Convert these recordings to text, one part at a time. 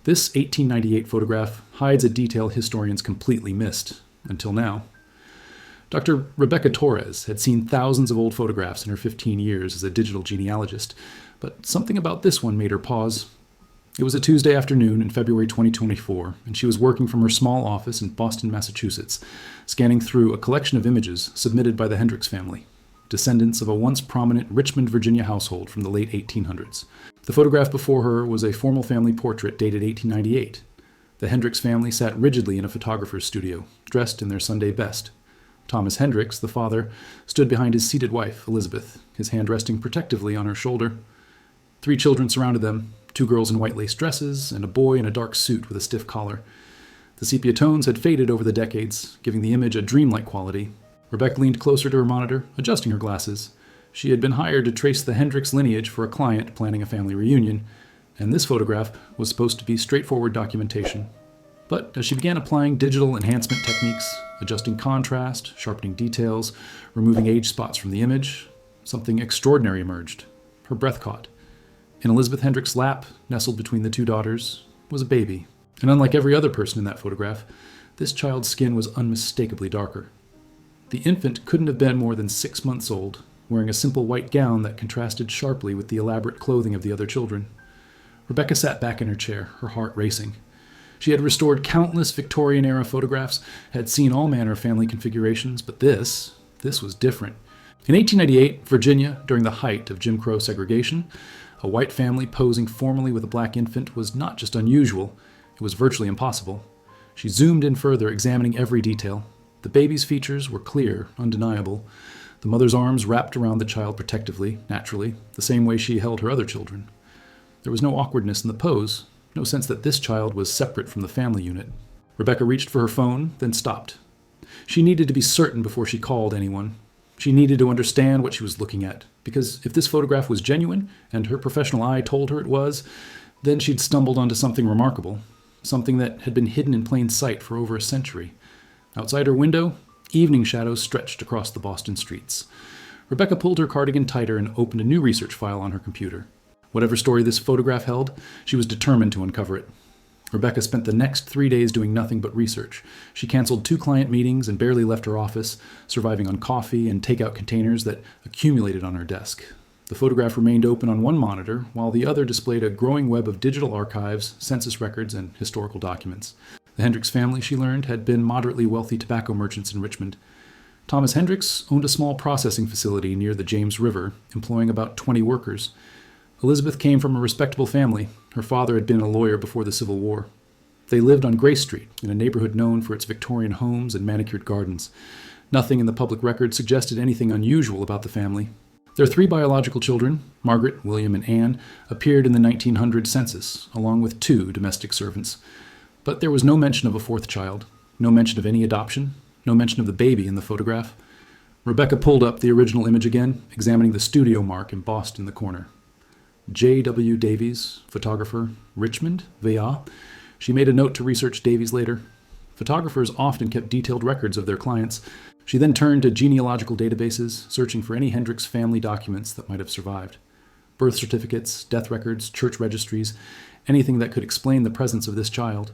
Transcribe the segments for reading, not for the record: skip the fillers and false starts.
This 1898 photograph hides a detail historians completely missed, until now. Dr. Rebecca Torres had seen thousands of old photographs in her 15 years as a digital genealogist, but something about this one made her pause. It was a Tuesday afternoon in February 2024, and she was working from her small office in Boston, Massachusetts, scanning through a collection of images submitted by the Hendricks family, descendants of a once prominent Richmond, Virginia household from the late 1800s. The photograph before her was a formal family portrait dated 1898. The Hendricks family sat rigidly in a photographer's studio, dressed in their Sunday best. Thomas Hendricks, the father, stood behind his seated wife, Elizabeth, his hand resting protectively on her shoulder. 3 children surrounded them, 2 girls in white lace dresses, and a boy in a dark suit with a stiff collar. The sepia tones had faded over the decades, giving the image a dreamlike quality. Rebecca leaned closer to her monitor, adjusting her glasses. She had been hired to trace the Hendricks lineage for a client planning a family reunion, and this photograph was supposed to be straightforward documentation. But as she began applying digital enhancement techniques, adjusting contrast, sharpening details, removing age spots from the image, something extraordinary emerged. Her breath caught. In Elizabeth Hendricks' lap, nestled between the 2 daughters, was a baby. And unlike every other person in that photograph, this child's skin was unmistakably darker. The infant couldn't have been more than 6 months old, wearing a simple white gown that contrasted sharply with the elaborate clothing of the other children. Rebecca sat back in her chair, her heart racing. She had restored countless Victorian-era photographs, had seen all manner of family configurations, but this was different. In 1898, Virginia, during the height of Jim Crow segregation, a white family posing formally with a black infant was not just unusual, it was virtually impossible. She zoomed in further, examining every detail. The baby's features were clear, undeniable. The mother's arms wrapped around the child protectively, naturally, the same way she held her other children. There was no awkwardness in the pose, no sense that this child was separate from the family unit. Rebecca reached for her phone, then stopped. She needed to be certain before she called anyone. She needed to understand what she was looking at, because if this photograph was genuine, and her professional eye told her it was, then she'd stumbled onto something remarkable, something that had been hidden in plain sight for over a century. Outside her window, evening shadows stretched across the Boston streets. Rebecca pulled her cardigan tighter and opened a new research file on her computer. Whatever story this photograph held, she was determined to uncover it. Rebecca spent the next 3 days doing nothing but research. She canceled 2 client meetings and barely left her office, surviving on coffee and takeout containers that accumulated on her desk. The photograph remained open on one monitor, while the other displayed a growing web of digital archives, census records, and historical documents. The Hendricks family, she learned, had been moderately wealthy tobacco merchants in Richmond. Thomas Hendricks owned a small processing facility near the James River, employing about 20 workers. Elizabeth came from a respectable family. Her father had been a lawyer before the Civil War. They lived on Grace Street, in a neighborhood known for its Victorian homes and manicured gardens. Nothing in the public record suggested anything unusual about the family. Their 3 biological children, Margaret, William, and Anne, appeared in the 1900 census, along with 2 domestic servants. But there was no mention of a 4th child, no mention of any adoption, no mention of the baby in the photograph. Rebecca pulled up the original image again, examining the studio mark embossed in the corner. J.W. Davies, photographer, Richmond, VA. She made a note to research Davies later. Photographers often kept detailed records of their clients. She then turned to genealogical databases, searching for any Hendricks family documents that might have survived. Birth certificates, death records, church registries, anything that could explain the presence of this child.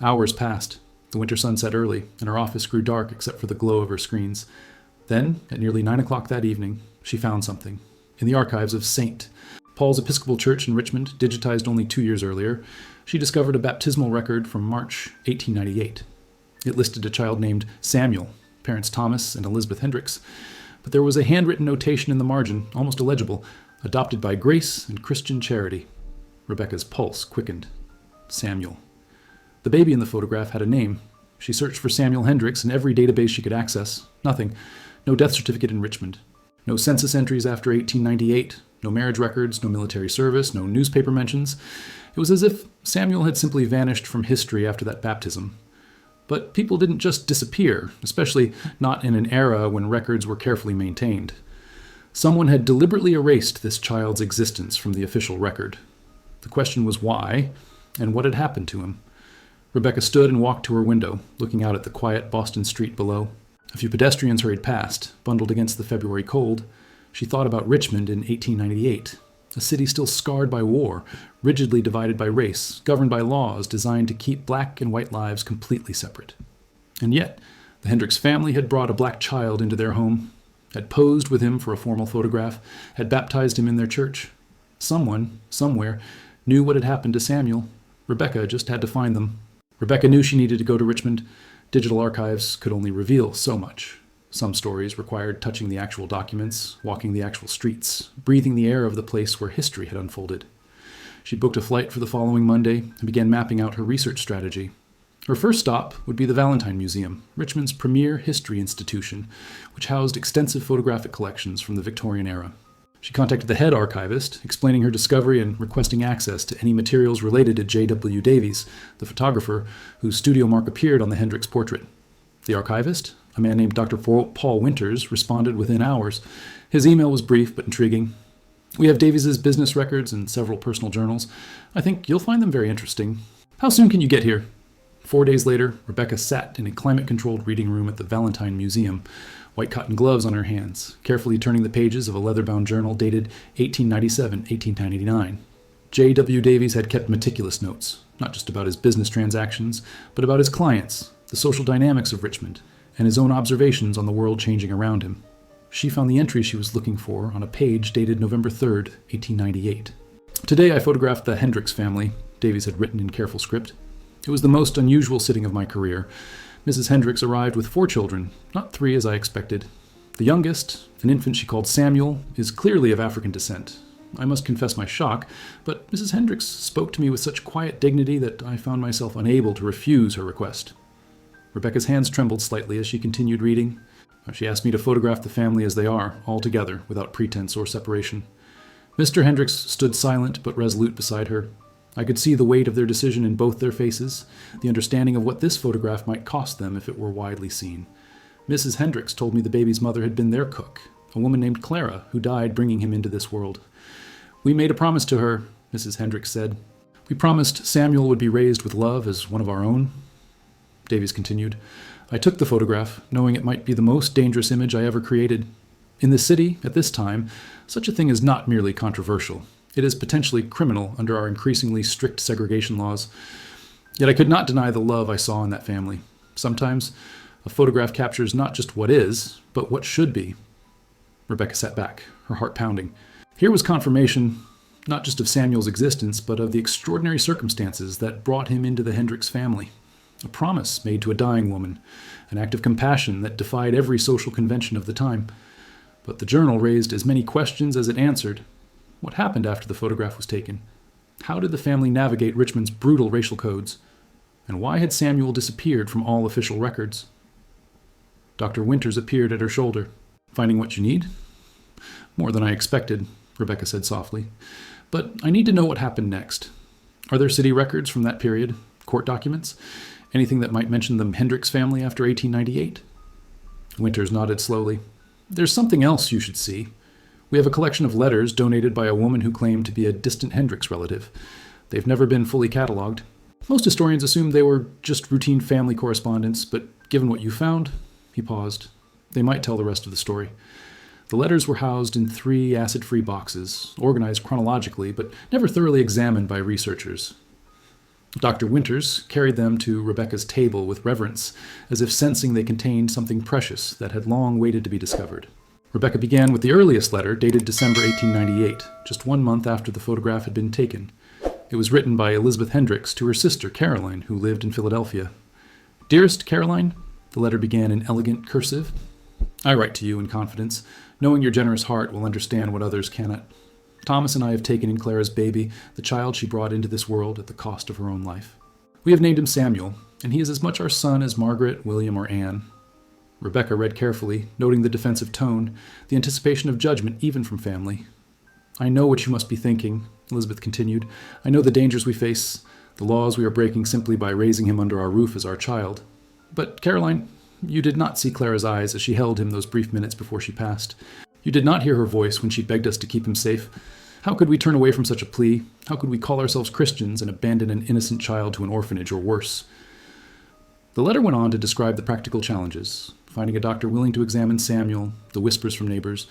Hours passed. The winter sun set early, and her office grew dark except for the glow of her screens. Then, at nearly 9 o'clock that evening, she found something. In the archives of St. Paul's Episcopal Church in Richmond, digitized only 2 years earlier, she discovered a baptismal record from March 1898. It listed a child named Samuel, parents Thomas and Elizabeth Hendricks, but there was a handwritten notation in the margin, almost illegible, adopted by grace and Christian charity. Rebecca's pulse quickened. Samuel. The baby in the photograph had a name. She searched for Samuel Hendricks in every database she could access. Nothing. No death certificate in Richmond. No census entries after 1898. No marriage records, no military service, no newspaper mentions. It was as if Samuel had simply vanished from history after that baptism. But people didn't just disappear, especially not in an era when records were carefully maintained. Someone had deliberately erased this child's existence from the official record. The question was why, and what had happened to him. Rebecca stood and walked to her window, looking out at the quiet Boston street below. A few pedestrians hurried past, bundled against the February cold. She thought about Richmond in 1898. A city still scarred by war, rigidly divided by race, governed by laws designed to keep black and white lives completely separate. And yet, the Hendricks family had brought a black child into their home, had posed with him for a formal photograph, had baptized him in their church. Someone, somewhere, knew what had happened to Samuel. Rebecca just had to find them. Rebecca knew she needed to go to Richmond. Digital archives could only reveal so much. Some stories required touching the actual documents, walking the actual streets, breathing the air of the place where history had unfolded. She booked a flight for the following Monday and began mapping out her research strategy. Her first stop would be the Valentine Museum, Richmond's premier history institution, which housed extensive photographic collections from the Victorian era. She contacted the head archivist, explaining her discovery and requesting access to any materials related to J.W. Davies, the photographer whose studio mark appeared on the Hendricks portrait. The archivist, a man named Dr. Paul Winters, responded within hours. His email was brief but intriguing. "We have Davies's business records and several personal journals. I think you'll find them very interesting. How soon can you get here?" 4 days later, Rebecca sat in a climate-controlled reading room at the Valentine Museum, white cotton gloves on her hands, carefully turning the pages of a leather-bound journal dated 1897-1899. J.W. Davies had kept meticulous notes, not just about his business transactions, but about his clients, the social dynamics of Richmond, and his own observations on the world changing around him. She found the entry she was looking for on a page dated November 3rd, 1898. "Today I photographed the Hendricks family," Davies had written in careful script. "It was the most unusual sitting of my career. Mrs. Hendricks arrived with 4 children, not 3 as I expected. The youngest, an infant she called Samuel, is clearly of African descent. I must confess my shock, but Mrs. Hendricks spoke to me with such quiet dignity that I found myself unable to refuse her request." Rebecca's hands trembled slightly as she continued reading. She asked me to photograph the family as they are, all together, without pretense or separation. Mr. Hendricks stood silent but resolute beside her. I could see the weight of their decision in both their faces, the understanding of what this photograph might cost them if it were widely seen. Mrs. Hendricks told me the baby's mother had been their cook, a woman named Clara, who died bringing him into this world. "We made a promise to her," Mrs. Hendricks said. "We promised Samuel would be raised with love as one of our own." Davies continued, "I took the photograph, knowing it might be the most dangerous image I ever created. In this city, at this time, such a thing is not merely controversial. It is potentially criminal under our increasingly strict segregation laws. Yet I could not deny the love I saw in that family. Sometimes a photograph captures not just what is, but what should be." Rebecca sat back, her heart pounding. Here was confirmation, not just of Samuel's existence, but of the extraordinary circumstances that brought him into the Hendricks family. A promise made to a dying woman, an act of compassion that defied every social convention of the time. But the journal raised as many questions as it answered. What happened after the photograph was taken? How did the family navigate Richmond's brutal racial codes? And why had Samuel disappeared from all official records? Dr. Winters appeared at her shoulder. "Finding what you need?" "More than I expected," Rebecca said softly. "But I need to know what happened next. Are there city records from that period? Court documents? Anything that might mention the Hendricks family after 1898? Winters nodded slowly. "There's something else you should see. We have a collection of letters donated by a woman who claimed to be a distant Hendricks relative. They've never been fully cataloged. Most historians assumed they were just routine family correspondence, but given what you found," he paused, "they might tell the rest of the story. The letters were housed in 3 acid-free boxes, organized chronologically, but never thoroughly examined by researchers. Dr. Winters carried them to Rebecca's table with reverence, as if sensing they contained something precious that had long waited to be discovered. Rebecca began with the earliest letter, dated December 1898, just 1 month after the photograph had been taken. It was written by Elizabeth Hendricks to her sister Caroline, who lived in Philadelphia. "Dearest Caroline," the letter began in elegant cursive, "I write to you in confidence, knowing your generous heart will understand what others cannot. Thomas and I have taken in Clara's baby, the child she brought into this world at the cost of her own life. We have named him Samuel, and he is as much our son as Margaret, William, or Anne." Rebecca read carefully, noting the defensive tone, the anticipation of judgment even from family. "I know what you must be thinking," Elizabeth continued. "I know the dangers we face, the laws we are breaking simply by raising him under our roof as our child. But, Caroline, you did not see Clara's eyes as she held him those brief minutes before she passed. You did not hear her voice when she begged us to keep him safe. How could we turn away from such a plea? How could we call ourselves Christians and abandon an innocent child to an orphanage or worse?" The letter went on to describe the practical challenges, finding a doctor willing to examine Samuel, the whispers from neighbors,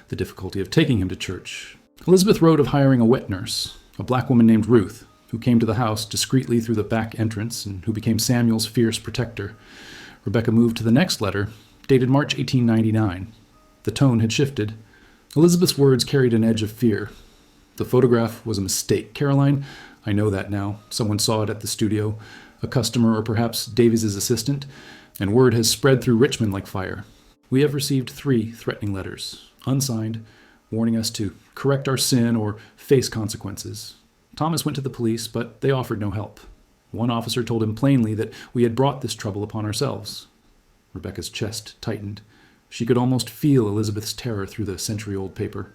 the difficulty of taking him to church, Elizabeth wrote of hiring a wet nurse, a black woman named Ruth, who came to the house discreetly through the back entrance and who became Samuel's fierce protector. Rebecca moved to the next letter, dated March 1899. The tone had shifted. Elizabeth's words carried an edge of fear. The photograph was a mistake, Caroline. I know that now. Someone saw it at the studio, a customer or perhaps Davies's assistant, and word has spread through Richmond like fire. We have received 3 threatening letters, unsigned, warning us to correct our sin or face consequences. Thomas went to the police, but they offered no help. One officer told him plainly that we had brought this trouble upon ourselves. Rebecca's chest tightened. She could almost feel Elizabeth's terror through the century-old paper.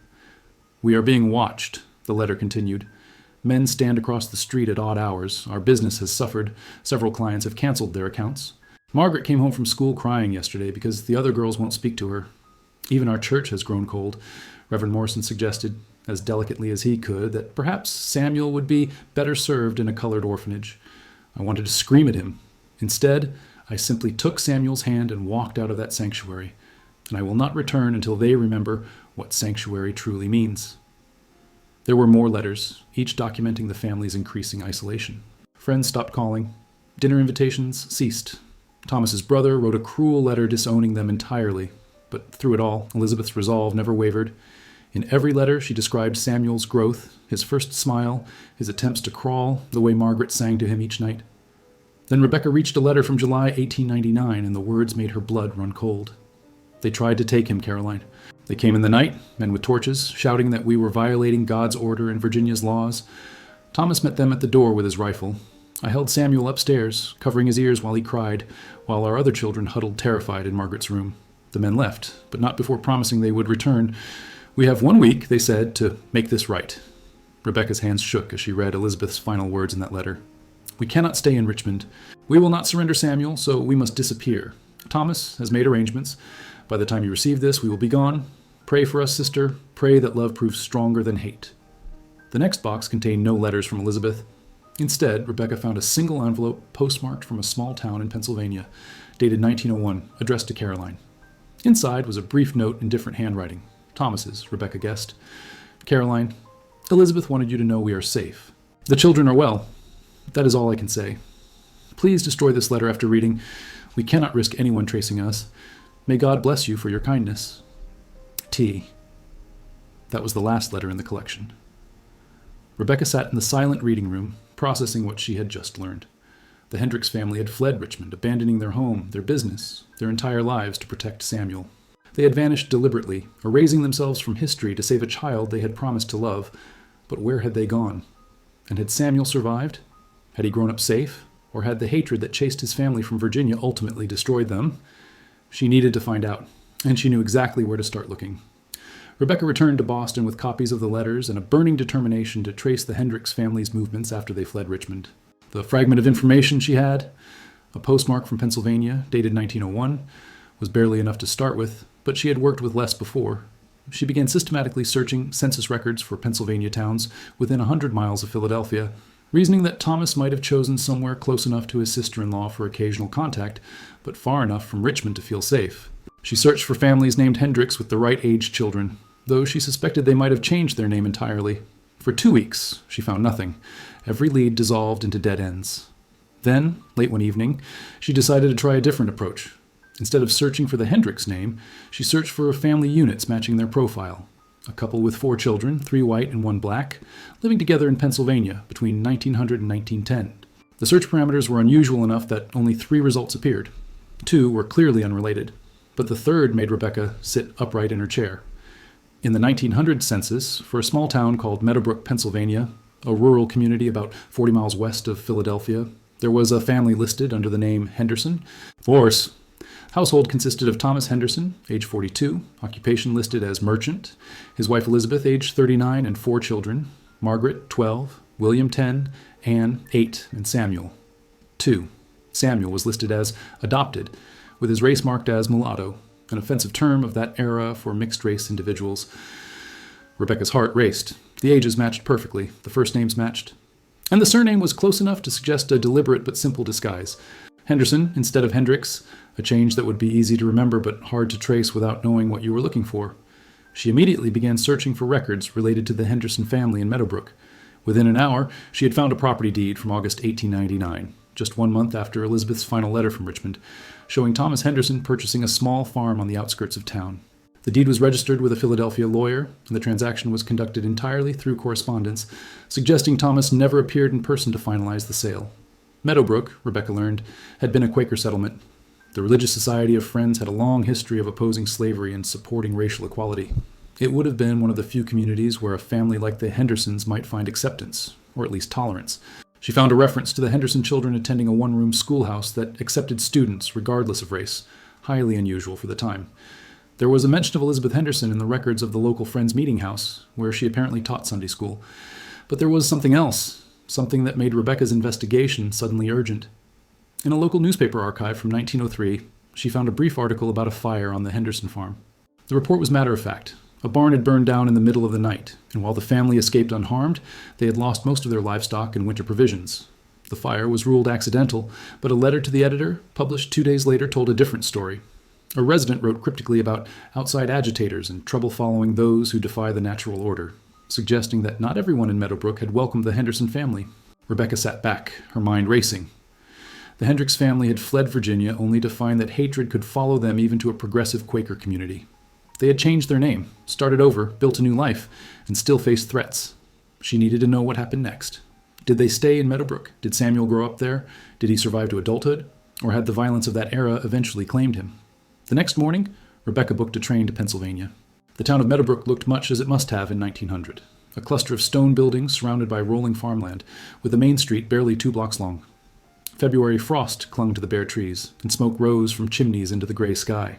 We are being watched, the letter continued. Men stand across the street at odd hours. Our business has suffered. Several clients have canceled their accounts. Margaret came home from school crying yesterday because the other girls won't speak to her. Even our church has grown cold. Reverend Morrison suggested, as delicately as he could, that perhaps Samuel would be better served in a colored orphanage. I wanted to scream at him. Instead, I simply took Samuel's hand and walked out of that sanctuary, and I will not return until they remember what sanctuary truly means. There were more letters, each documenting the family's increasing isolation. Friends stopped calling. Dinner invitations ceased. Thomas's brother wrote a cruel letter disowning them entirely, but through it all, Elizabeth's resolve never wavered. In every letter, she described Samuel's growth, his first smile, his attempts to crawl, the way Margaret sang to him each night. Then Rebecca reached a letter from July 1899, and the words made her blood run cold. They tried to take him, Caroline. They came in the night, men with torches, shouting that we were violating God's order and Virginia's laws. Thomas met them at the door with his rifle. I held Samuel upstairs, covering his ears while he cried, while our other children huddled terrified in Margaret's room. The men left, but not before promising they would return. We have 1 week, they said, to make this right. Rebecca's hands shook as she read Elizabeth's final words in that letter. We cannot stay in Richmond. We will not surrender Samuel, so we must disappear. Thomas has made arrangements. By the time you receive this, we will be gone. Pray for us, sister. Pray that love proves stronger than hate. The next box contained no letters from Elizabeth. Instead, Rebecca found a single envelope postmarked from a small town in Pennsylvania, dated 1901, addressed to Caroline. Inside was a brief note in different handwriting. Thomas's, Rebecca guessed. Caroline, Elizabeth wanted you to know we are safe. The children are well. That is all I can say. Please destroy this letter after reading. We cannot risk anyone tracing us. May God bless you for your kindness. T. That was the last letter in the collection. Rebecca sat in the silent reading room, processing what she had just learned. The Hendricks family had fled Richmond, abandoning their home, their business, their entire lives to protect Samuel. They had vanished deliberately, erasing themselves from history to save a child they had promised to love. But where had they gone? And had Samuel survived? Had he grown up safe? Or had the hatred that chased his family from Virginia ultimately destroyed them? She needed to find out, and she knew exactly where to start looking. Rebecca returned to Boston with copies of the letters and a burning determination to trace the Hendricks family's movements after they fled Richmond. The fragment of information she had, a postmark from Pennsylvania, dated 1901, was barely enough to start with, but she had worked with less before. She began systematically searching census records for Pennsylvania towns within 100 miles of Philadelphia, reasoning that Thomas might have chosen somewhere close enough to his sister-in-law for occasional contact, but far enough from Richmond to feel safe. She searched for families named Hendricks with the right age children, though she suspected they might have changed their name entirely. For 2 weeks, she found nothing. Every lead dissolved into dead ends. Then, late one evening, she decided to try a different approach. Instead of searching for the Hendricks name, she searched for family units matching their profile. A couple with 4 children, 3 white and 1 black, living together in Pennsylvania between 1900 and 1910. The search parameters were unusual enough that only 3 results appeared. 2 were clearly unrelated, but the third made Rebecca sit upright in her chair. In the 1900 census, for a small town called Meadowbrook, Pennsylvania, a rural community about 40 miles west of Philadelphia, there was a family listed under the name Henderson. Worse, household consisted of Thomas Henderson, age 42, occupation listed as merchant, his wife Elizabeth, age 39, and 4 children, Margaret, 12, William, 10, Anne, 8, and Samuel, 2. Samuel was listed as adopted, with his race marked as mulatto, an offensive term of that era for mixed-race individuals. Rebecca's heart raced. The ages matched perfectly, the first names matched, and the surname was close enough to suggest a deliberate but simple disguise. Henderson instead of Hendricks, a change that would be easy to remember but hard to trace without knowing what you were looking for. She immediately began searching for records related to the Henderson family in Meadowbrook. Within an hour, she had found a property deed from August 1899, just 1 month after Elizabeth's final letter from Richmond, showing Thomas Henderson purchasing a small farm on the outskirts of town. The deed was registered with a Philadelphia lawyer, and the transaction was conducted entirely through correspondence, suggesting Thomas never appeared in person to finalize the sale. Meadowbrook, Rebecca learned, had been a Quaker settlement. The Religious Society of Friends had a long history of opposing slavery and supporting racial equality. It would have been one of the few communities where a family like the Hendersons might find acceptance, or at least tolerance. She found a reference to the Henderson children attending a one-room schoolhouse that accepted students regardless of race, highly unusual for the time. There was a mention of Elizabeth Henderson in the records of the local Friends Meeting House, where she apparently taught Sunday school. But there was something else, something that made Rebecca's investigation suddenly urgent. In a local newspaper archive from 1903, she found a brief article about a fire on the Henderson farm. The report was matter-of-fact. A barn had burned down in the middle of the night, and while the family escaped unharmed, they had lost most of their livestock and winter provisions. The fire was ruled accidental, but a letter to the editor, published 2 days later, told a different story. A resident wrote cryptically about outside agitators and trouble following those who defy the natural order, suggesting that not everyone in Meadowbrook had welcomed the Henderson family. Rebecca sat back, her mind racing. The Hendricks family had fled Virginia only to find that hatred could follow them even to a progressive Quaker community. They had changed their name, started over, built a new life, and still faced threats. She needed to know what happened next. Did they stay in Meadowbrook? Did Samuel grow up there? Did he survive to adulthood? Or had the violence of that era eventually claimed him? The next morning, Rebecca booked a train to Pennsylvania. The town of Meadowbrook looked much as it must have in 1900, a cluster of stone buildings surrounded by rolling farmland, with the main street barely 2 blocks long. February frost clung to the bare trees, and smoke rose from chimneys into the gray sky.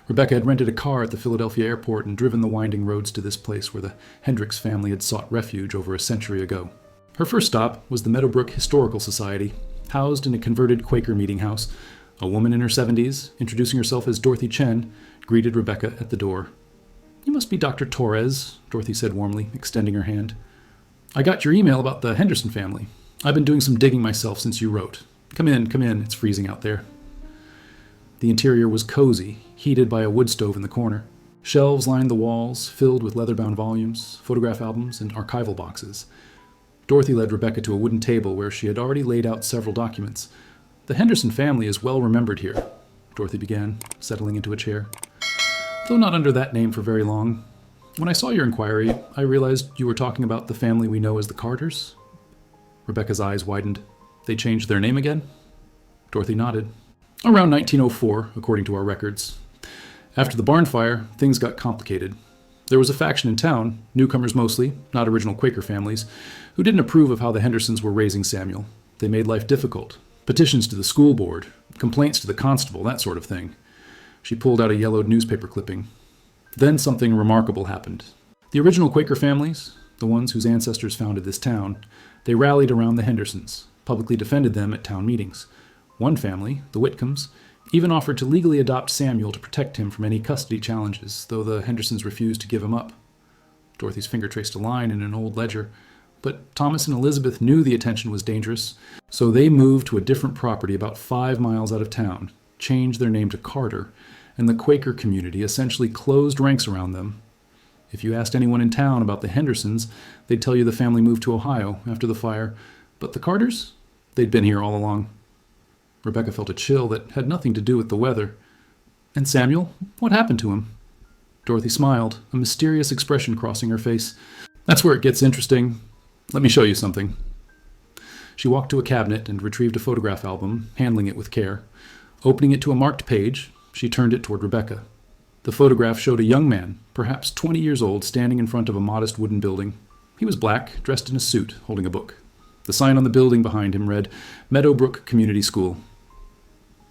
Rebecca had rented a car at the Philadelphia airport and driven the winding roads to this place where the Hendricks family had sought refuge over a century ago. Her first stop was the Meadowbrook Historical Society, housed in a converted Quaker meeting house. A woman in her 70s, introducing herself as Dorothy Chen, greeted Rebecca at the door. "You must be Dr. Torres," Dorothy said warmly, extending her hand. "I got your email about the Henderson family. I've been doing some digging myself since you wrote. Come in, it's freezing out there." The interior was cozy, heated by a wood stove in the corner. Shelves lined the walls, filled with leather-bound volumes, photograph albums, and archival boxes. Dorothy led Rebecca to a wooden table where she had already laid out several documents. "The Henderson family is well remembered here," Dorothy began, settling into a chair. "Though not under that name for very long. When I saw your inquiry, I realized you were talking about the family we know as the Carters." Rebecca's eyes widened. "They changed their name again?" Dorothy nodded. "Around 1904, according to our records. After the barn fire, things got complicated. There was a faction in town, newcomers mostly, not original Quaker families, who didn't approve of how the Hendersons were raising Samuel. They made life difficult. Petitions to the school board, complaints to the constable, that sort of thing." She pulled out a yellowed newspaper clipping. Then something remarkable happened. The original Quaker families, the ones whose ancestors founded this town, they rallied around the Hendersons, publicly defended them at town meetings. One family, the Whitcombs, even offered to legally adopt Samuel to protect him from any custody challenges, though the Hendersons refused to give him up. Dorothy's finger traced a line in an old ledger. But Thomas and Elizabeth knew the attention was dangerous, so they moved to a different property about 5 miles out of town, changed their name to Carter, and the Quaker community essentially closed ranks around them. If you asked anyone in town about the Hendersons, they'd tell you the family moved to Ohio after the fire. But the Carters? They'd been here all along. Rebecca felt a chill that had nothing to do with the weather. "And Samuel? What happened to him?" Dorothy smiled, a mysterious expression crossing her face. "That's where it gets interesting. Let me show you something." She walked to a cabinet and retrieved a photograph album, handling it with care. Opening it to a marked page, she turned it toward Rebecca. The photograph showed a young man, perhaps 20 years old, standing in front of a modest wooden building. He was black, dressed in a suit, holding a book. The sign on the building behind him read, "Meadowbrook Community School."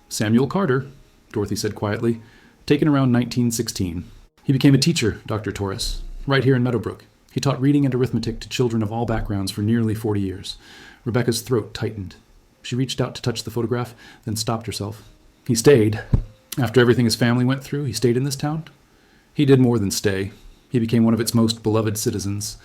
"Samuel Carter," Dorothy said quietly, "taken around 1916. He became a teacher, Dr. Torres, right here in Meadowbrook. He taught reading and arithmetic to children of all backgrounds for nearly 40 years. Rebecca's throat tightened. She reached out to touch the photograph, then stopped herself. "He stayed. After everything his family went through, he stayed in this town?" "He did more than stay. He became one of its most beloved citizens.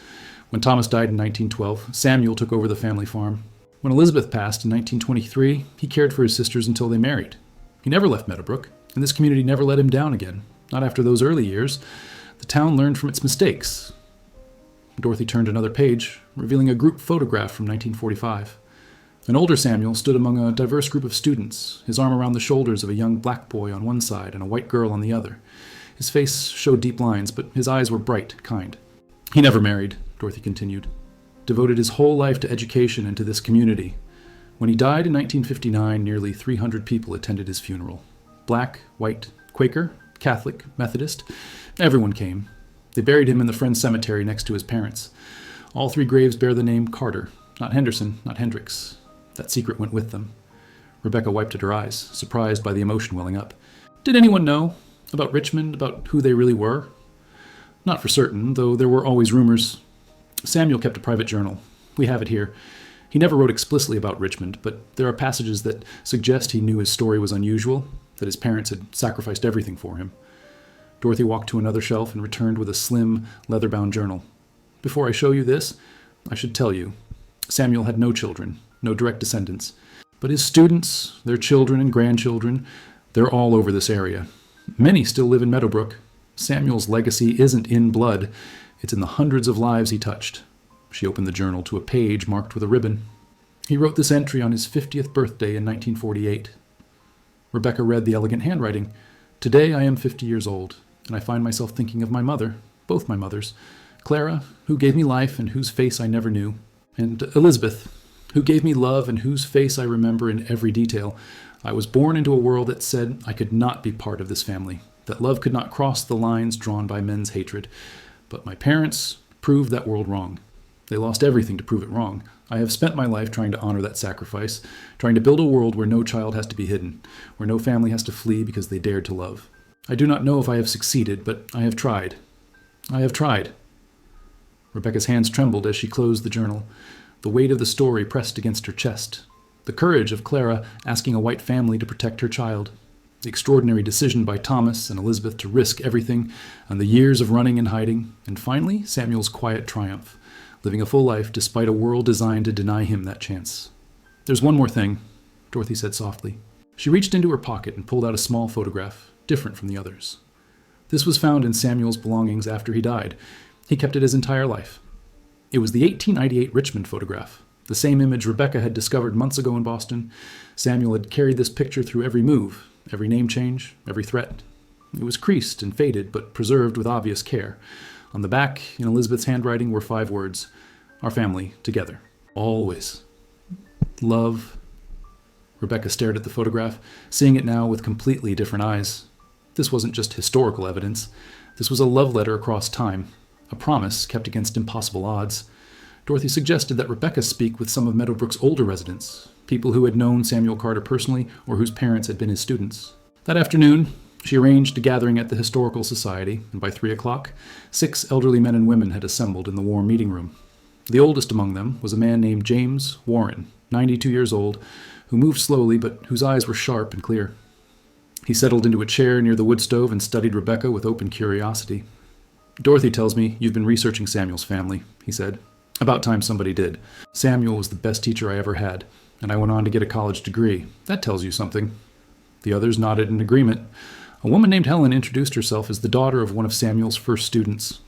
When Thomas died in 1912, Samuel took over the family farm. When Elizabeth passed in 1923, he cared for his sisters until they married. He never left Meadowbrook, and this community never let him down again, not after those early years. The town learned from its mistakes. Dorothy turned another page, revealing a group photograph from 1945. An older Samuel stood among a diverse group of students, his arm around the shoulders of a young black boy on one side and a white girl on the other. His face showed deep lines, but his eyes were bright, kind. He never married, Dorothy continued. Devoted his whole life to education and to this community. When he died in 1959, nearly 300 people attended his funeral. Black, white, Quaker, Catholic, Methodist. Everyone came. They buried him in the Friends Cemetery next to his parents. All three graves bear the name Carter. Not Henderson, not Hendricks. That secret went with them. Rebecca wiped at her eyes, surprised by the emotion welling up. Did anyone know? About Richmond? About who they really were? Not for certain, though there were always rumors. Samuel kept a private journal. We have it here. He never wrote explicitly about Richmond, but there are passages that suggest he knew his story was unusual, that his parents had sacrificed everything for him. Dorothy walked to another shelf and returned with a slim, leather-bound journal. Before I show you this, I should tell you, Samuel had no children, no direct descendants. But his students, their children and grandchildren, they're all over this area. Many still live in Meadowbrook. Samuel's legacy isn't in blood. It's in the hundreds of lives he touched. She opened the journal to a page marked with a ribbon. He wrote this entry on his 50th birthday in 1948. Rebecca read the elegant handwriting. Today I am 50 years old, and I find myself thinking of my mother, both my mothers, Clara, who gave me life and whose face I never knew, and Elizabeth, who gave me love and whose face I remember in every detail. I was born into a world that said I could not be part of this family, that love could not cross the lines drawn by men's hatred. But my parents proved that world wrong. They lost everything to prove it wrong. I have spent my life trying to honor that sacrifice, trying to build a world where no child has to be hidden, where no family has to flee because they dared to love. I do not know if I have succeeded, but I have tried. I have tried. Rebecca's hands trembled as she closed the journal. The weight of the story pressed against her chest. The courage of Clara asking a white family to protect her child. The extraordinary decision by Thomas and Elizabeth to risk everything, and the years of running and hiding, and finally Samuel's quiet triumph, living a full life despite a world designed to deny him that chance. There's one more thing, Dorothy said softly. She reached into her pocket and pulled out a small photograph, different from the others. This was found in Samuel's belongings after he died. He kept it his entire life. It was the 1898 Richmond photograph, the same image Rebecca had discovered months ago in Boston. Samuel had carried this picture through every move, every name change, every threat. It was creased and faded, but preserved with obvious care. On the back, in Elizabeth's handwriting, were 5 words: our family, together, always. Love. Rebecca stared at the photograph, seeing it now with completely different eyes. This wasn't just historical evidence. This was a love letter across time, a promise kept against impossible odds. Dorothy suggested that Rebecca speak with some of Meadowbrook's older residents, people who had known Samuel Carter personally or whose parents had been his students. That afternoon, she arranged a gathering at the Historical Society, and by 3 o'clock, 6 elderly men and women had assembled in the warm meeting room. The oldest among them was a man named James Warren, 92 years old, who moved slowly but whose eyes were sharp and clear. He settled into a chair near the wood stove and studied Rebecca with open curiosity. Dorothy tells me you've been researching Samuel's family, he said. About time somebody did. Samuel was the best teacher I ever had, and I went on to get a college degree. That tells you something. The others nodded in agreement. A woman named Helen introduced herself as the daughter of one of Samuel's first students.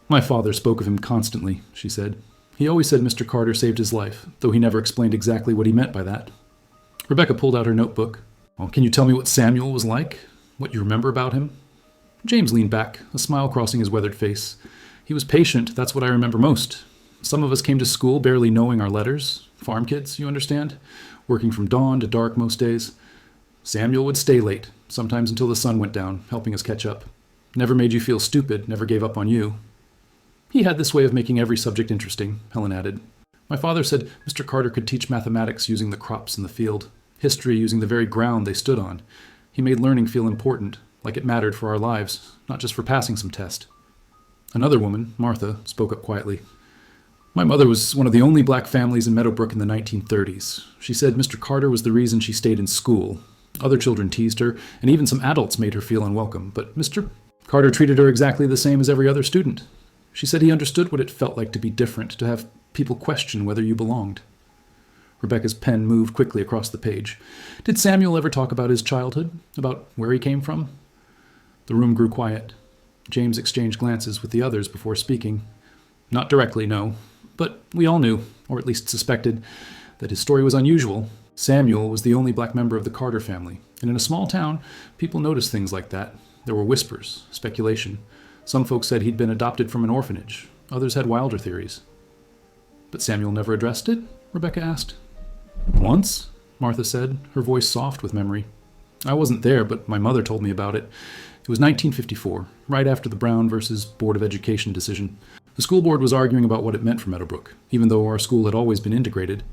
My father spoke of him constantly, she said. He always said Mr. Carter saved his life, though he never explained exactly what he meant by that. Rebecca pulled out her notebook. Well, can you tell me what Samuel was like? What you remember about him? James leaned back, a smile crossing his weathered face. He was patient, that's what I remember most. Some of us came to school barely knowing our letters. Farm kids, you understand? Working from dawn to dark most days. Samuel would stay late, sometimes until the sun went down, helping us catch up. Never made you feel stupid, never gave up on you. He had this way of making every subject interesting, Helen added. My father said Mr. Carter could teach mathematics using the crops in the field, history using the very ground they stood on. He made learning feel important, like it mattered for our lives, not just for passing some test. Another woman, Martha, spoke up quietly. My mother was one of the only black families in Meadowbrook in the 1930s. She said Mr. Carter was the reason she stayed in school. Other children teased her, and even some adults made her feel unwelcome, but Mr. Carter treated her exactly the same as every other student. She said he understood what it felt like to be different, to have people question whether you belonged. Rebecca's pen moved quickly across the page. Did Samuel ever talk about his childhood? About where he came from? The room grew quiet. James exchanged glances with the others before speaking. Not directly, no, but we all knew, or at least suspected, that his story was unusual. Samuel was the only black member of the Carter family, and in a small town, people noticed things like that. There were whispers, speculation. Some folks said he'd been adopted from an orphanage. Others had wilder theories. But Samuel never addressed it? Rebecca asked. Once, Martha said, her voice soft with memory. I wasn't there, but my mother told me about it. It was 1954, right after the Brown versus Board of Education decision. The school board was arguing about what it meant for Meadowbrook, even though our school had always been integrated.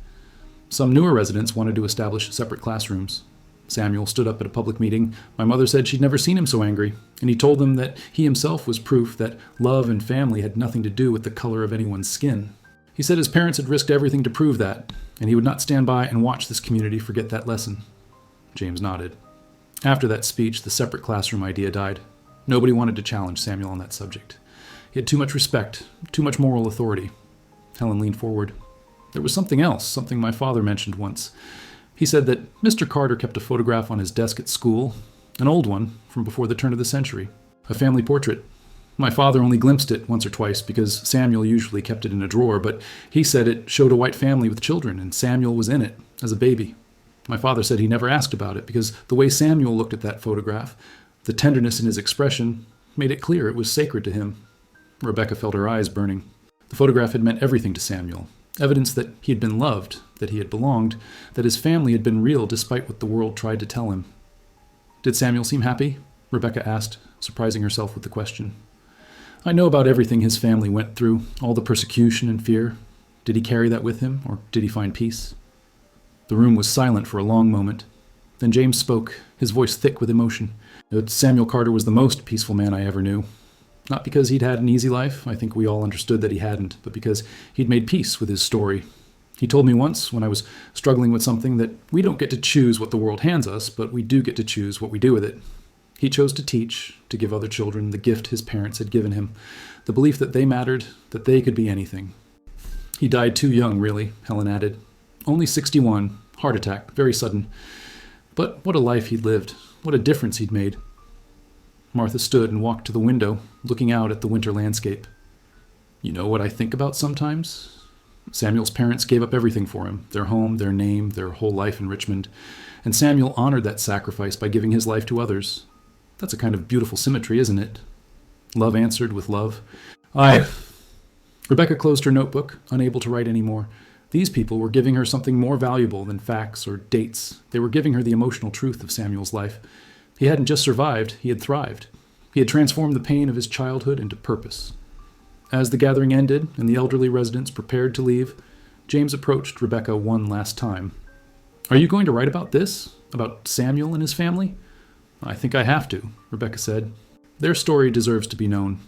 Some newer residents wanted to establish separate classrooms. Samuel stood up at a public meeting. My mother said she'd never seen him so angry, and he told them that he himself was proof that love and family had nothing to do with the color of anyone's skin. He said his parents had risked everything to prove that, and he would not stand by and watch this community forget that lesson. James nodded. After that speech, the separate classroom idea died. Nobody wanted to challenge Samuel on that subject. He had too much respect, too much moral authority. Helen leaned forward. There was something else, something my father mentioned once. He said that Mr. Carter kept a photograph on his desk at school, an old one from before the turn of the century, a family portrait. My father only glimpsed it once or twice because Samuel usually kept it in a drawer, but he said it showed a white family with children, and Samuel was in it as a baby. My father said he never asked about it because the way Samuel looked at that photograph, the tenderness in his expression, made it clear it was sacred to him. Rebecca felt her eyes burning. The photograph had meant everything to Samuel. Evidence that he had been loved, that he had belonged, that his family had been real despite what the world tried to tell him. Did Samuel seem happy? Rebecca asked, surprising herself with the question. I know about everything his family went through, all the persecution and fear. Did he carry that with him, or did he find peace? The room was silent for a long moment. Then James spoke, his voice thick with emotion. Samuel Carter was the most peaceful man I ever knew. Not because he'd had an easy life, I think we all understood that he hadn't, but because he'd made peace with his story. He told me once, when I was struggling with something, that we don't get to choose what the world hands us, but we do get to choose what we do with it. He chose to teach, to give other children the gift his parents had given him, the belief that they mattered, that they could be anything. He died too young, really, Helen added. Only 61, heart attack, very sudden. But what a life he'd lived, what a difference he'd made. Martha stood and walked to the window, looking out at the winter landscape. You know what I think about sometimes? Samuel's parents gave up everything for him, their home, their name, their whole life in Richmond, and Samuel honored that sacrifice by giving his life to others. That's a kind of beautiful symmetry, isn't it? Love answered with love. Rebecca closed her notebook, unable to write any more. These people were giving her something more valuable than facts or dates. They were giving her the emotional truth of Samuel's life. He hadn't just survived, he had thrived. He had transformed the pain of his childhood into purpose. As the gathering ended and the elderly residents prepared to leave, James approached Rebecca one last time. Are you going to write about this? About Samuel and his family? I think I have to, Rebecca said. Their story deserves to be known.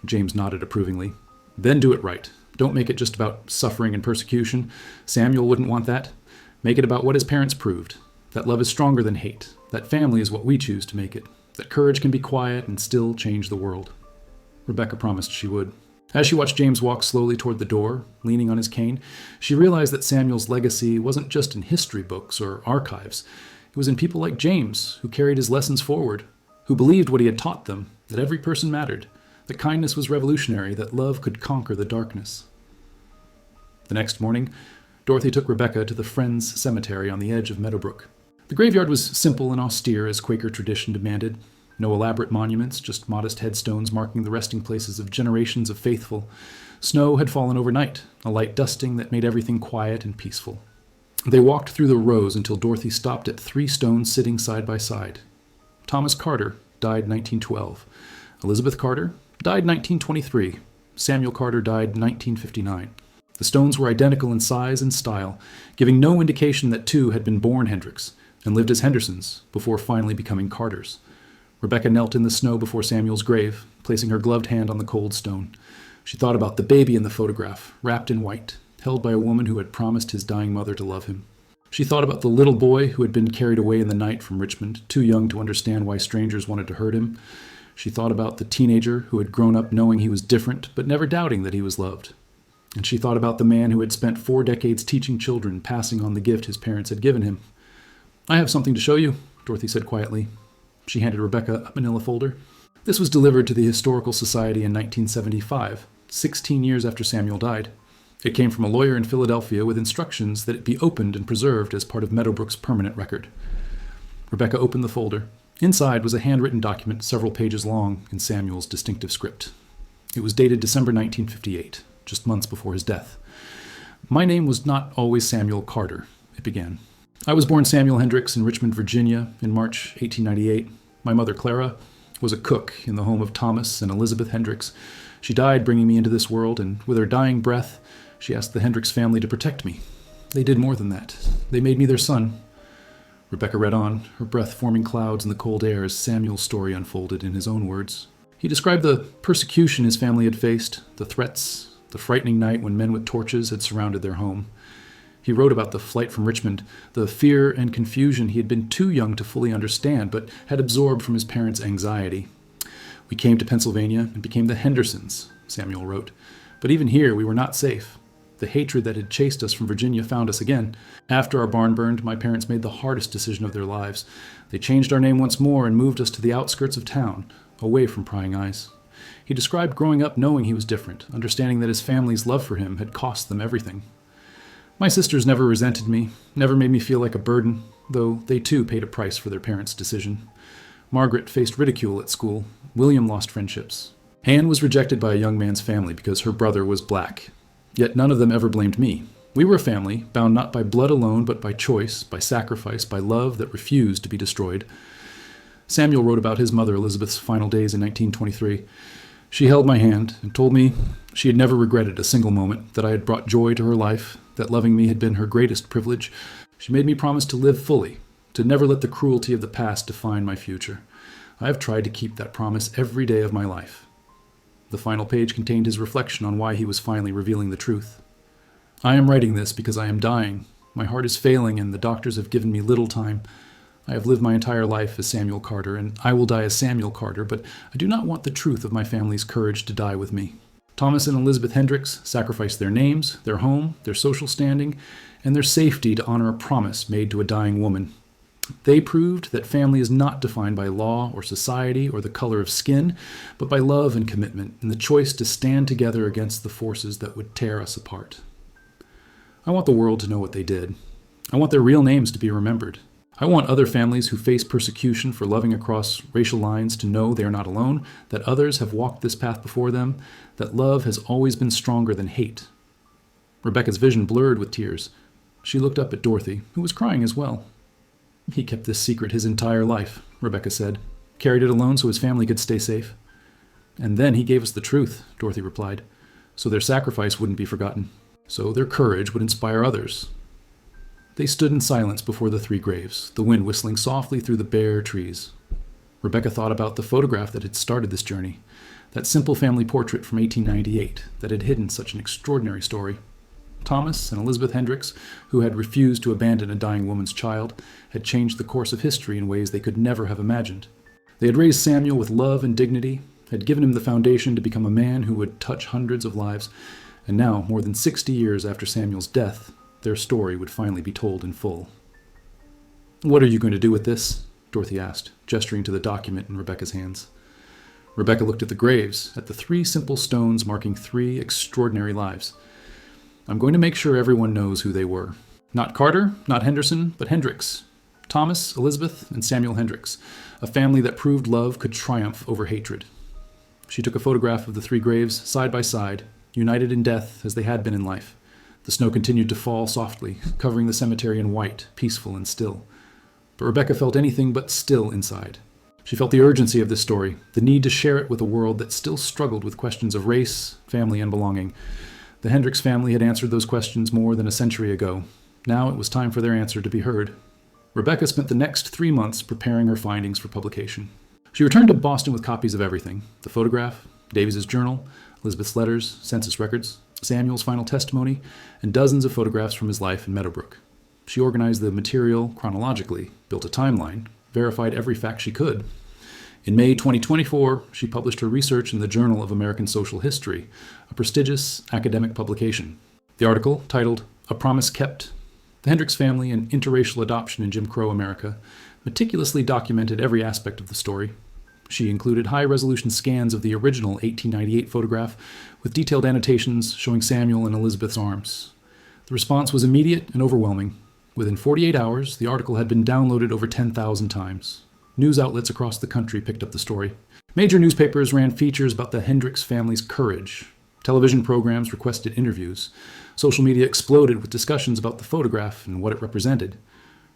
James nodded approvingly. Then do it right. Don't make it just about suffering and persecution. Samuel wouldn't want that. Make it about what his parents proved. That love is stronger than hate. That family is what we choose to make it. That courage can be quiet and still change the world. Rebecca promised she would. As she watched James walk slowly toward the door, leaning on his cane, she realized that Samuel's legacy wasn't just in history books or archives. It was in people like James, who carried his lessons forward, who believed what he had taught them, that every person mattered, that kindness was revolutionary, that love could conquer the darkness. The next morning, Dorothy took Rebecca to the Friends Cemetery on the edge of Meadowbrook. The graveyard was simple and austere as Quaker tradition demanded. No elaborate monuments, just modest headstones marking the resting places of generations of faithful. Snow had fallen overnight, a light dusting that made everything quiet and peaceful. They walked through the rows until Dorothy stopped at 3 stones sitting side by side. Thomas Carter died 1912. Elizabeth Carter died 1923. Samuel Carter died 1959. The stones were identical in size and style, giving no indication that two had been born Hendricks and lived as Hendersons before finally becoming Carters. Rebecca knelt in the snow before Samuel's grave, placing her gloved hand on the cold stone. She thought about the baby in the photograph, wrapped in white, held by a woman who had promised his dying mother to love him. She thought about the little boy who had been carried away in the night from Richmond, too young to understand why strangers wanted to hurt him. She thought about the teenager who had grown up knowing he was different, but never doubting that he was loved. And she thought about the man who had spent 4 decades teaching children, passing on the gift his parents had given him. I have something to show you, Dorothy said quietly. She handed Rebecca a manila folder. This was delivered to the Historical Society in 1975, 16 years after Samuel died. It came from a lawyer in Philadelphia with instructions that it be opened and preserved as part of Meadowbrook's permanent record. Rebecca opened the folder. Inside was a handwritten document several pages long in Samuel's distinctive script. It was dated December 1958, just months before his death. "My name was not always Samuel Carter," it began. "I was born Samuel Hendricks in Richmond, Virginia, in March 1898. My mother, Clara, was a cook in the home of Thomas and Elizabeth Hendricks. She died bringing me into this world, and with her dying breath, she asked the Hendricks family to protect me. They did more than that. They made me their son." Rebecca read on, her breath forming clouds in the cold air as Samuel's story unfolded in his own words. He described the persecution his family had faced, the threats, the frightening night when men with torches had surrounded their home. He wrote about the flight from Richmond, the fear and confusion he had been too young to fully understand, but had absorbed from his parents' anxiety. "We came to Pennsylvania and became the Hendersons," Samuel wrote. "But even here we were not safe. The hatred that had chased us from Virginia found us again. After our barn burned, my parents made the hardest decision of their lives. They changed our name once more and moved us to the outskirts of town, away from prying eyes." He described growing up knowing he was different, understanding that his family's love for him had cost them everything. "My sisters never resented me, never made me feel like a burden, though they too paid a price for their parents' decision. Margaret faced ridicule at school. William lost friendships. Anne was rejected by a young man's family because her brother was black. Yet none of them ever blamed me. We were a family, bound not by blood alone, but by choice, by sacrifice, by love that refused to be destroyed." Samuel wrote about his mother Elizabeth's final days in 1923. "She held my hand and told me she had never regretted a single moment, that I had brought joy to her life, that loving me had been her greatest privilege. She made me promise to live fully, to never let the cruelty of the past define my future. I have tried to keep that promise every day of my life." The final page contained his reflection on why he was finally revealing the truth. "I am writing this because I am dying. My heart is failing and the doctors have given me little time. I have lived my entire life as Samuel Carter, and I will die as Samuel Carter, but I do not want the truth of my family's courage to die with me. Thomas and Elizabeth Hendricks sacrificed their names, their home, their social standing, and their safety to honor a promise made to a dying woman. They proved that family is not defined by law or society or the color of skin, but by love and commitment and the choice to stand together against the forces that would tear us apart. I want the world to know what they did. I want their real names to be remembered. I want other families who face persecution for loving across racial lines to know they are not alone, that others have walked this path before them, that love has always been stronger than hate." Rebecca's vision blurred with tears. She looked up at Dorothy, who was crying as well. "He kept this secret his entire life," Rebecca said. "Carried it alone so his family could stay safe." "And then he gave us the truth," Dorothy replied, "so their sacrifice wouldn't be forgotten, so their courage would inspire others." They stood in silence before the three graves, the wind whistling softly through the bare trees. Rebecca thought about the photograph that had started this journey, that simple family portrait from 1898 that had hidden such an extraordinary story. Thomas and Elizabeth Hendricks, who had refused to abandon a dying woman's child, had changed the course of history in ways they could never have imagined. They had raised Samuel with love and dignity, had given him the foundation to become a man who would touch hundreds of lives, and now, more than 60 years after Samuel's death, their story would finally be told in full. "What are you going to do with this?" Dorothy asked, gesturing to the document in Rebecca's hands. Rebecca looked at the graves, at the 3 simple stones marking 3 extraordinary lives. "I'm going to make sure everyone knows who they were. Not Carter, not Henderson, but Hendricks. Thomas, Elizabeth, and Samuel Hendricks, a family that proved love could triumph over hatred." She took a photograph of the 3 graves side by side, united in death as they had been in life. The snow continued to fall softly, covering the cemetery in white, peaceful and still. But Rebecca felt anything but still inside. She felt the urgency of this story, the need to share it with a world that still struggled with questions of race, family, and belonging. The Hendricks family had answered those questions more than a century ago. Now it was time for their answer to be heard. Rebecca spent the next 3 months preparing her findings for publication. She returned to Boston with copies of everything: the photograph, Davies's journal, Elizabeth's letters, census records, Samuel's final testimony, and dozens of photographs from his life in Meadowbrook. She organized the material chronologically, built a timeline, verified every fact she could. In May 2024, she published her research in the Journal of American Social History, a prestigious academic publication. The article, titled "A Promise Kept: The Hendricks Family and Interracial Adoption in Jim Crow America," meticulously documented every aspect of the story. She included high-resolution scans of the original 1898 photograph with detailed annotations showing Samuel in Elizabeth's arms. The response was immediate and overwhelming. Within 48 hours, the article had been downloaded over 10,000 times. News outlets across the country picked up the story. Major newspapers ran features about the Hendricks family's courage. Television programs requested interviews. Social media exploded with discussions about the photograph and what it represented.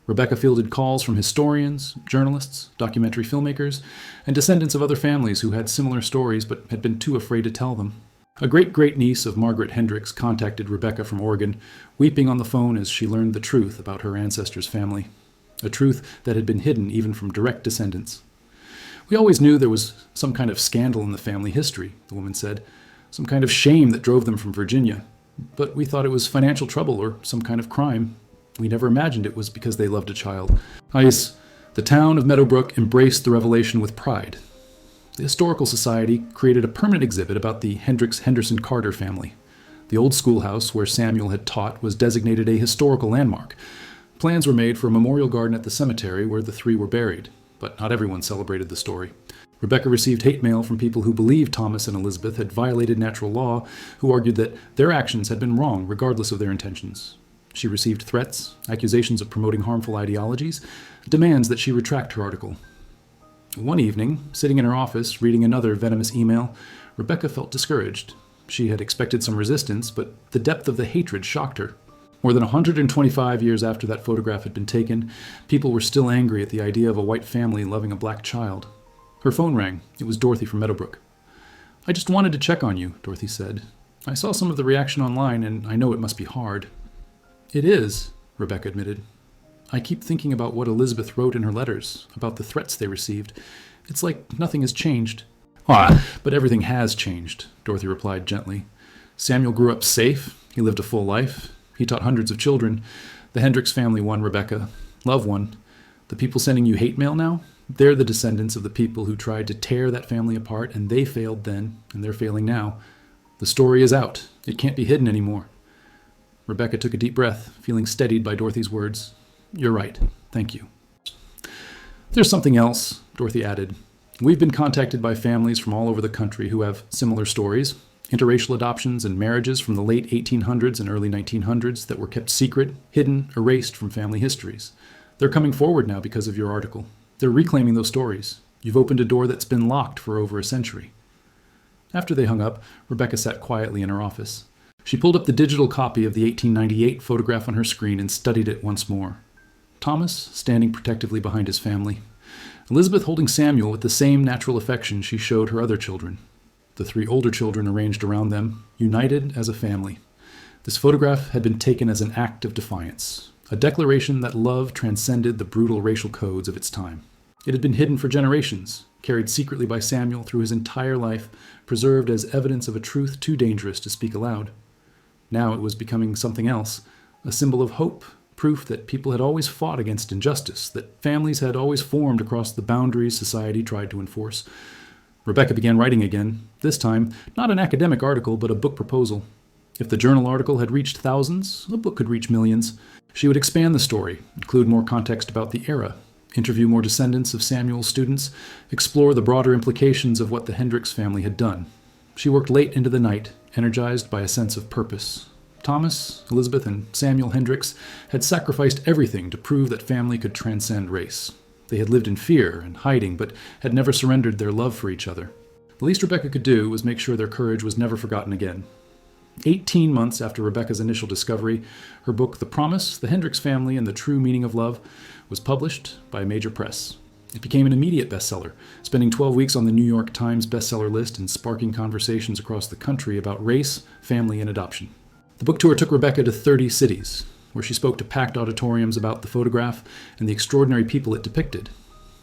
Rebecca fielded calls from historians, journalists, documentary filmmakers, and descendants of other families who had similar stories but had been too afraid to tell them. A great-great-niece of Margaret Hendricks contacted Rebecca from Oregon, weeping on the phone as she learned the truth about her ancestors' family, a truth that had been hidden even from direct descendants. "We always knew there was some kind of scandal in the family history," the woman said, "some kind of shame that drove them from Virginia. But we thought it was financial trouble or some kind of crime. We never imagined it was because they loved a child." The town of Meadowbrook embraced the revelation with pride. The Historical Society created a permanent exhibit about the Hendricks-Henderson Carter family. The old schoolhouse where Samuel had taught was designated a historical landmark. Plans were made for a memorial garden at the cemetery where the three were buried, but not everyone celebrated the story. Rebecca received hate mail from people who believed Thomas and Elizabeth had violated natural law, who argued that their actions had been wrong regardless of their intentions. She received threats, accusations of promoting harmful ideologies, demands that she retract her article. One evening, sitting in her office reading another venomous email, Rebecca felt discouraged. She had expected some resistance, but the depth of the hatred shocked her. More than 125 years after that photograph had been taken, people were still angry at the idea of a white family loving a black child. Her phone rang. It was Dorothy from Meadowbrook. "I just wanted to check on you," Dorothy said. "I saw some of the reaction online, and I know it must be hard." "It is," Rebecca admitted. "I keep thinking about what Elizabeth wrote in her letters, about the threats they received. It's like nothing has changed." But everything has changed," Dorothy replied gently. "Samuel grew up safe. He lived a full life. He taught hundreds of children. The Hendricks family won, Rebecca. Love won. The people sending you hate mail now? They're the descendants of the people who tried to tear that family apart, and they failed then, and they're failing now. The story is out. It can't be hidden anymore." Rebecca took a deep breath, feeling steadied by Dorothy's words. "You're right. Thank you." "There's something else," Dorothy added. "We've been contacted by families from all over the country who have similar stories, interracial adoptions and marriages from the late 1800s and early 1900s that were kept secret, hidden, erased from family histories. They're coming forward now because of your article. They're reclaiming those stories. You've opened a door that's been locked for over a century." After they hung up, Rebecca sat quietly in her office. She pulled up the digital copy of the 1898 photograph on her screen and studied it once more. Thomas standing protectively behind his family. Elizabeth holding Samuel with the same natural affection she showed her other children. The three older children arranged around them, united as a family. This photograph had been taken as an act of defiance, a declaration that love transcended the brutal racial codes of its time. It had been hidden for generations, carried secretly by Samuel through his entire life, preserved as evidence of a truth too dangerous to speak aloud. Now it was becoming something else, a symbol of hope, proof that people had always fought against injustice, that families had always formed across the boundaries society tried to enforce. Rebecca began writing again, this time not an academic article, but a book proposal. If the journal article had reached thousands, a book could reach millions. She would expand the story, include more context about the era, interview more descendants of Samuel's students, explore the broader implications of what the Hendricks family had done. She worked late into the night, energized by a sense of purpose. Thomas, Elizabeth, and Samuel Hendricks had sacrificed everything to prove that family could transcend race. They had lived in fear and hiding, but had never surrendered their love for each other. The least Rebecca could do was make sure their courage was never forgotten again. 18 months after Rebecca's initial discovery, her book, The Promise, The Hendricks Family, and the True Meaning of Love, was published by a major press. It became an immediate bestseller, spending 12 weeks on the New York Times bestseller list and sparking conversations across the country about race, family, and adoption. The book tour took Rebecca to 30 cities, where she spoke to packed auditoriums about the photograph and the extraordinary people it depicted.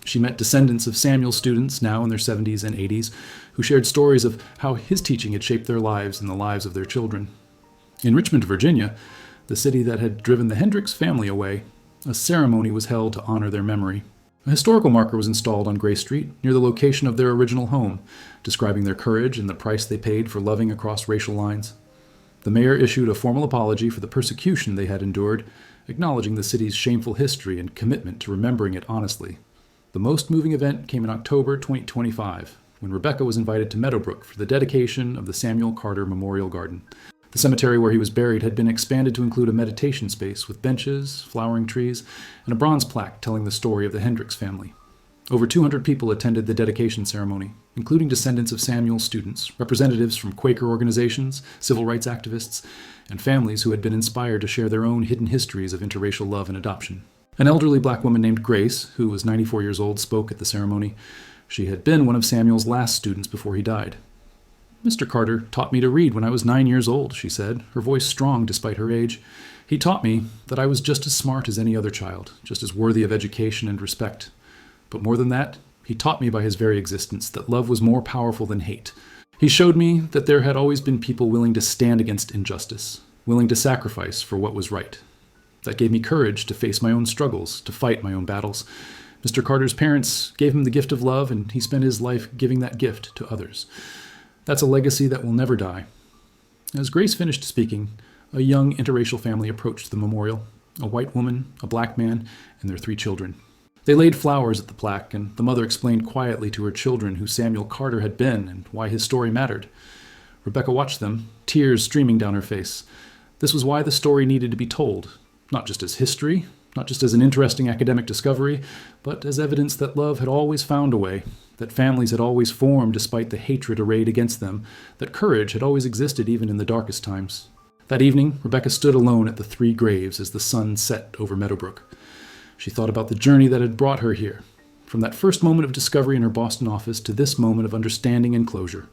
She met descendants of Samuel's students, now in their 70s and 80s, who shared stories of how his teaching had shaped their lives and the lives of their children. In Richmond, Virginia, the city that had driven the Hendricks family away, a ceremony was held to honor their memory. A historical marker was installed on Gray Street, near the location of their original home, describing their courage and the price they paid for loving across racial lines. The mayor issued a formal apology for the persecution they had endured, acknowledging the city's shameful history and commitment to remembering it honestly. The most moving event came in October 2025, when Rebecca was invited to Meadowbrook for the dedication of the Samuel Carter Memorial Garden. The cemetery where he was buried had been expanded to include a meditation space with benches, flowering trees, and a bronze plaque telling the story of the Hendricks family. Over 200 people attended the dedication ceremony, including descendants of Samuel's students, representatives from Quaker organizations, civil rights activists, and families who had been inspired to share their own hidden histories of interracial love and adoption. An elderly black woman named Grace, who was 94 years old, spoke at the ceremony. She had been one of Samuel's last students before he died. "Mr. Carter taught me to read when I was 9 years old," she said, her voice strong despite her age. "He taught me that I was just as smart as any other child, just as worthy of education and respect. But more than that, he taught me by his very existence that love was more powerful than hate. He showed me that there had always been people willing to stand against injustice, willing to sacrifice for what was right. That gave me courage to face my own struggles, to fight my own battles. Mr. Carter's parents gave him the gift of love, and he spent his life giving that gift to others. That's a legacy that will never die." As Grace finished speaking, a young interracial family approached the memorial, a white woman, a black man, and their 3 children. They laid flowers at the plaque, and the mother explained quietly to her children who Samuel Carter had been and why his story mattered. Rebecca watched them, tears streaming down her face. This was why the story needed to be told, not just as history, not just as an interesting academic discovery, but as evidence that love had always found a way, that families had always formed despite the hatred arrayed against them, that courage had always existed even in the darkest times. That evening, Rebecca stood alone at the 3 graves as the sun set over Meadowbrook. She thought about the journey that had brought her here, from that first moment of discovery in her Boston office to this moment of understanding and closure.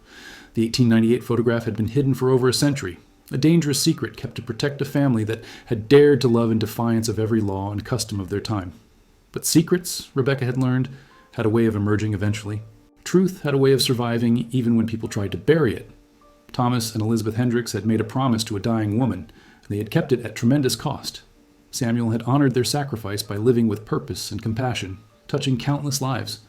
The 1898 photograph had been hidden for over a century, a dangerous secret kept to protect a family that had dared to love in defiance of every law and custom of their time. But secrets, Rebecca had learned, had a way of emerging eventually. Truth had a way of surviving even when people tried to bury it. Thomas and Elizabeth Hendricks had made a promise to a dying woman, and they had kept it at tremendous cost. Samuel had honored their sacrifice by living with purpose and compassion, touching countless lives.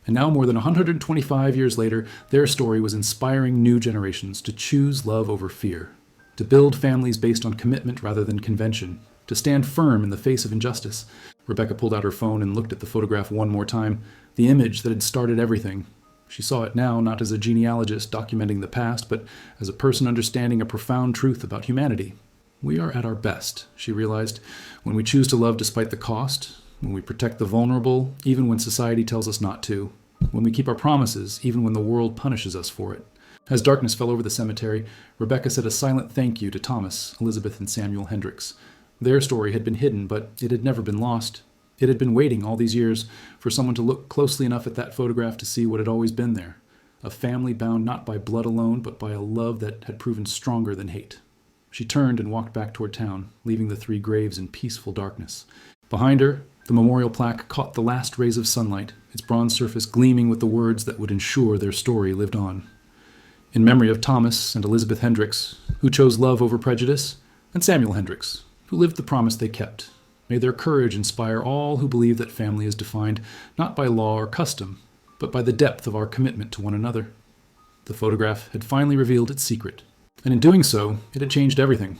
And now, more than 125 years later, their story was inspiring new generations to choose love over fear, to build families based on commitment rather than convention, to stand firm in the face of injustice. Rebecca pulled out her phone and looked at the photograph one more time, the image that had started everything. She saw it now not as a genealogist documenting the past, but as a person understanding a profound truth about humanity. We are at our best, she realized, when we choose to love despite the cost, when we protect the vulnerable, even when society tells us not to, when we keep our promises, even when the world punishes us for it. As darkness fell over the cemetery, Rebecca said a silent thank you to Thomas, Elizabeth, and Samuel Hendricks. Their story had been hidden, but it had never been lost. It had been waiting all these years for someone to look closely enough at that photograph to see what had always been there. A family bound not by blood alone, but by a love that had proven stronger than hate. She turned and walked back toward town, leaving the 3 graves in peaceful darkness. Behind her, the memorial plaque caught the last rays of sunlight, its bronze surface gleaming with the words that would ensure their story lived on. In memory of Thomas and Elizabeth Hendricks, who chose love over prejudice, and Samuel Hendricks, who lived the promise they kept. May their courage inspire all who believe that family is defined not by law or custom, but by the depth of our commitment to one another. The photograph had finally revealed its secret, and in doing so, it had changed everything.